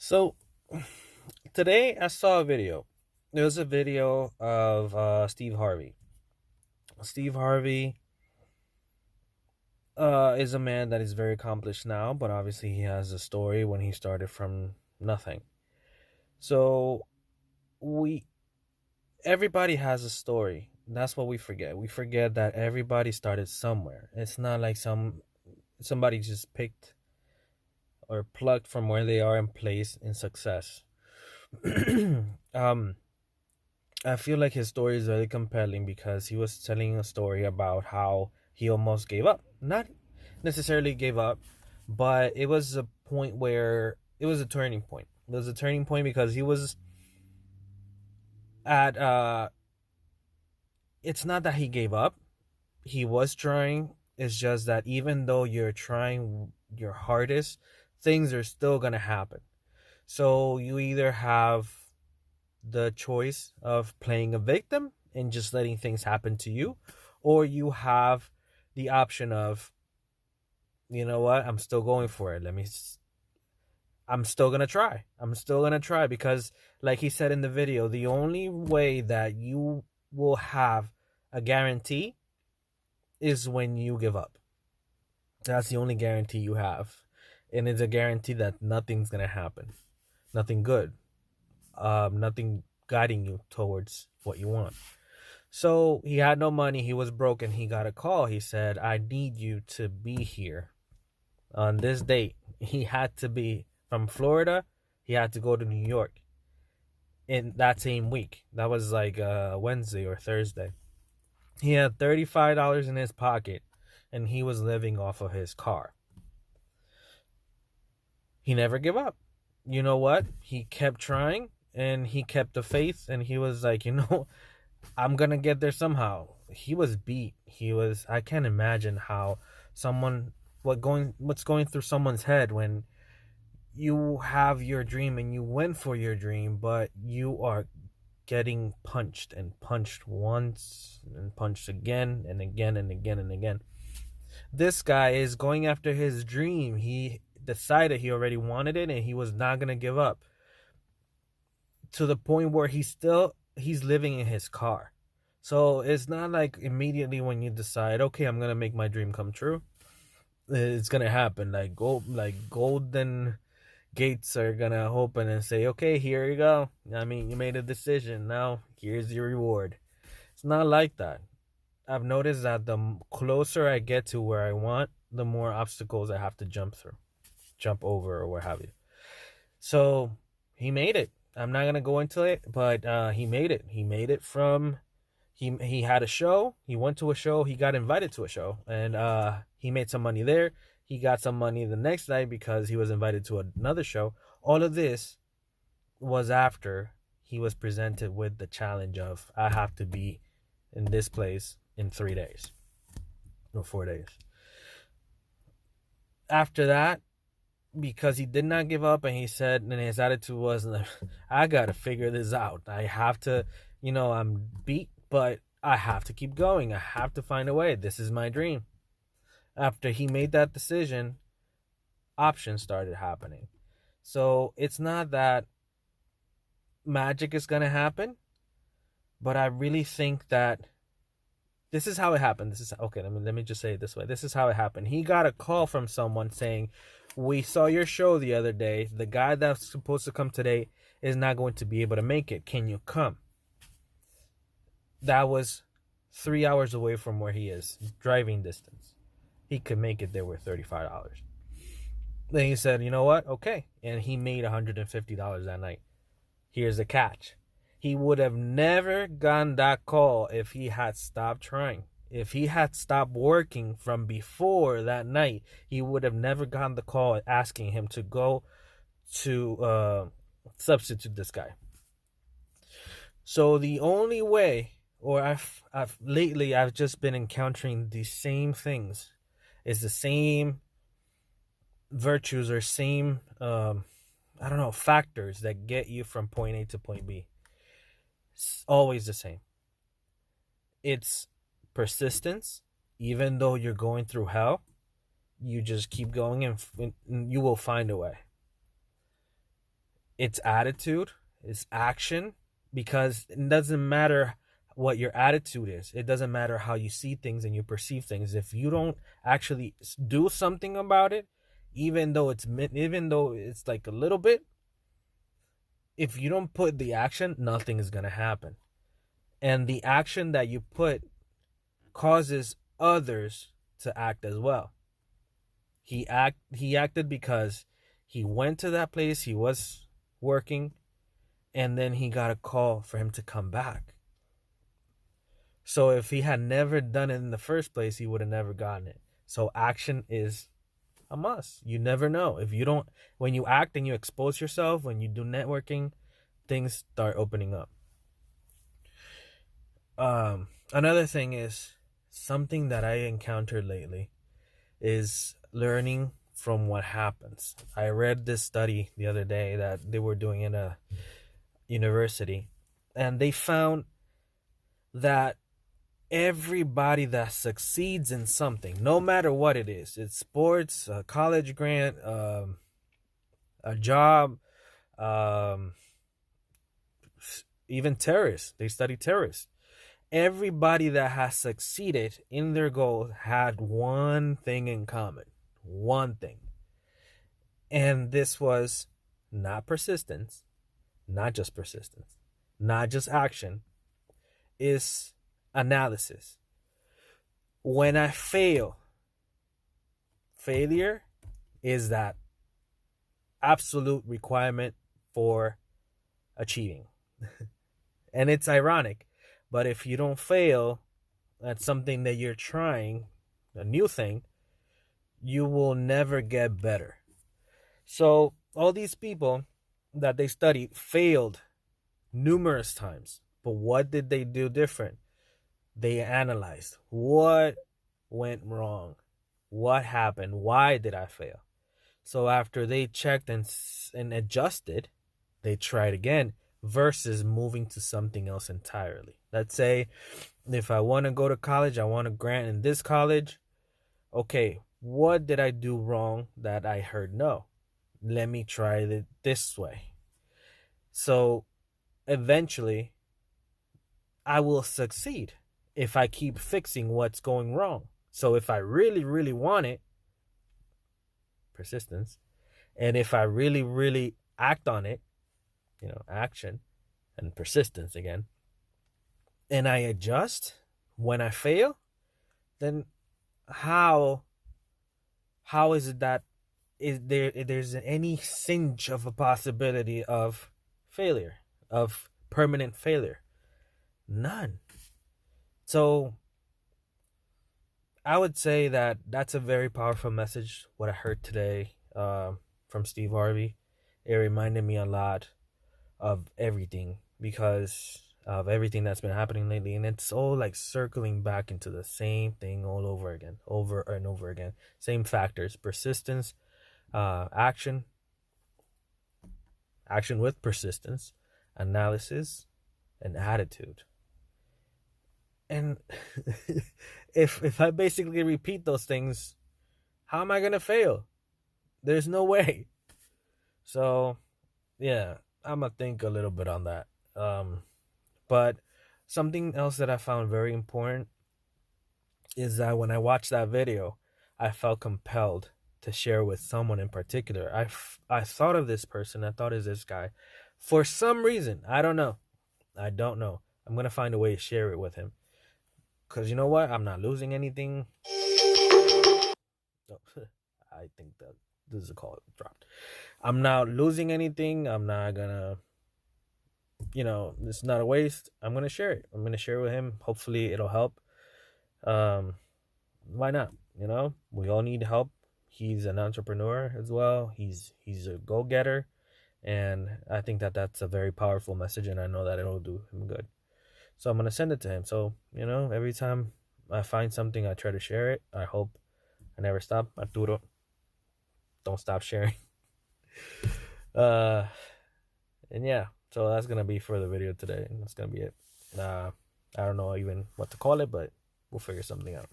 So today I saw a video. It was a video of Steve Harvey. Steve Harvey is a man that is very accomplished now, but obviously he has a story when he started from nothing. So we everybody has a story. That's what we forget. We forget that everybody started somewhere. It's not like somebody just picked or plucked from where they are and placed in success. um I feel like his story is very compelling because he was telling a story about how he almost gave up. Not necessarily gave up, but it was a point where it was a turning point. It was a turning point because he was at it's not that he gave up. He was trying. It's just that even though you're trying your hardest, things are still going to happen. So you either have the choice of playing a victim and just letting things happen to you, or you have the option of, you know what, I'm still going for it. I'm still going to try. I'm still going to try because, like he said in the video, the only way that you will have a guarantee is when you give up. That's the only guarantee you have. And it's a guarantee that nothing's going to happen. Nothing good. Nothing guiding you towards what you want. So he had no money. He was broke and he got a call. He said, I need you to be here on this date. He had to be from Florida. He had to go to New York in that same week. That was like Wednesday or Thursday. He had $35 in his pocket and he was living off of his car. He never gave up. You know what? He kept trying and he kept the faith and he was like, I'm gonna get there somehow. He was beat. I can't imagine how someone what's going through someone's head when you have your dream and you went for your dream, but you are getting punched and punched once and punched again and again and again and again. This guy is going after his dream. He decided he already wanted it and he was not gonna give up. To the point where he's living in his car. So it's not like immediately when you decide, okay, I'm gonna make my dream come true, it's gonna happen. Like golden gates are gonna open and say, okay, here you go. I mean, you made a decision. Now here's your reward. It's not like that. I've noticed that the closer I get to where I want, the more obstacles I have to jump over, or what have you. So he made it. I'm not gonna go into it, but he made it. He made it from he had a show. He went to a show. He got invited to a show, and he made some money there. He got some money the next night because he was invited to another show. All of this was after he was presented with the challenge of, I have to be in this place in 3 days or 4 days. After that, because he did not give up and he said, and his attitude was, I gotta figure this out. I have to, I'm beat, but I have to keep going. I have to find a way. This is my dream. After he made that decision, options started happening. So it's not that magic is gonna happen, but I really think that this is how it happened. This is okay. Let me just say it this way. This is how it happened. He got a call from someone saying, "We saw your show the other day. The guy that's supposed to come today is not going to be able to make it. Can you come?" That was 3 hours away from where he is, driving distance. He could make it there with $35. Then he said, "You know what? Okay," and he made $150 that night. Here's the catch. He would have never gotten that call if he had stopped trying. If he had stopped working from before that night, he would have never gotten the call asking him to go to substitute this guy. So the only way, or I've lately I've just been encountering the same things, is the same virtues or same I don't know, factors that get you from point A to point B. It's always the same. It's persistence. Even though you're going through hell, you just keep going and you will find a way. it's attitude, it's action, because it doesn't matter what your attitude is. It doesn't matter how you see things and you perceive things. If you don't actually do something about it, even though it's like a little bit, if you don't put the action, nothing is going to happen. And the action that you put causes others to act as well. He acted because he went to that place, he was working, and then he got a call for him to come back. So if he had never done it in the first place, he would have never gotten it. So action is a must. You never know. If you don't, when you act and you expose yourself, when you do networking, things start opening up. Another thing is something that I encountered lately is learning from what happens. I read this study the other day that they were doing in a university, and they found that everybody that succeeds in something, no matter what it is, it's sports, a college grant, a job, even terrorists, they study terrorists. Everybody that has succeeded in their goal had one thing in common. One thing. And this was not persistence, not just persistence, not just action, is analysis. When I fail, failure is that absolute requirement for achieving. And it's ironic, but if you don't fail at something that you're trying, a new thing, you will never get better. So all these people that they studied failed numerous times. But what did they do different? They analyzed what went wrong, what happened, why did I fail? So after they checked and adjusted, they tried again versus moving to something else entirely. Let's say if I want to go to college, I want a grant in this college. Okay, what did I do wrong that I heard no? Let me try it this way. So eventually, I will succeed if I keep fixing what's going wrong. So if I really, really want it, persistence, and if I really, really act on it, action and persistence again, and I adjust when I fail, then how is it that there's any cinch of a possibility of failure, of permanent failure? None. So I would say that that's a very powerful message, what I heard today from Steve Harvey. It reminded me a lot of everything, because of everything that's been happening lately, and it's all like circling back into the same thing all over again, over and over again. Same factors: persistence, action with persistence, analysis, and attitude. And if I basically repeat those things, how am I gonna fail? There's no way. So yeah, I'm gonna think a little bit on that. But something else that I found very important is that when I watched that video, I felt compelled to share with someone in particular. I thought of this person. I thought of this guy. For some reason, I don't know. I'm gonna find a way to share it with him. Because you know what? I'm not losing anything. Oh, I think that this is a call dropped. I'm not losing anything. I'm not gonna, it's not a waste. I'm gonna share it. I'm gonna share it with him. Hopefully it'll help. Why not? We all need help. He's an entrepreneur as well. He's a go-getter. And I think that that's a very powerful message, and I know that it'll do him good. So I'm going to send it to him. So, every time I find something, I try to share it. I hope I never stop. Arturo, don't stop sharing. And yeah, so that's going to be for the video today. That's going to be it. I don't know even what to call it, but we'll figure something out.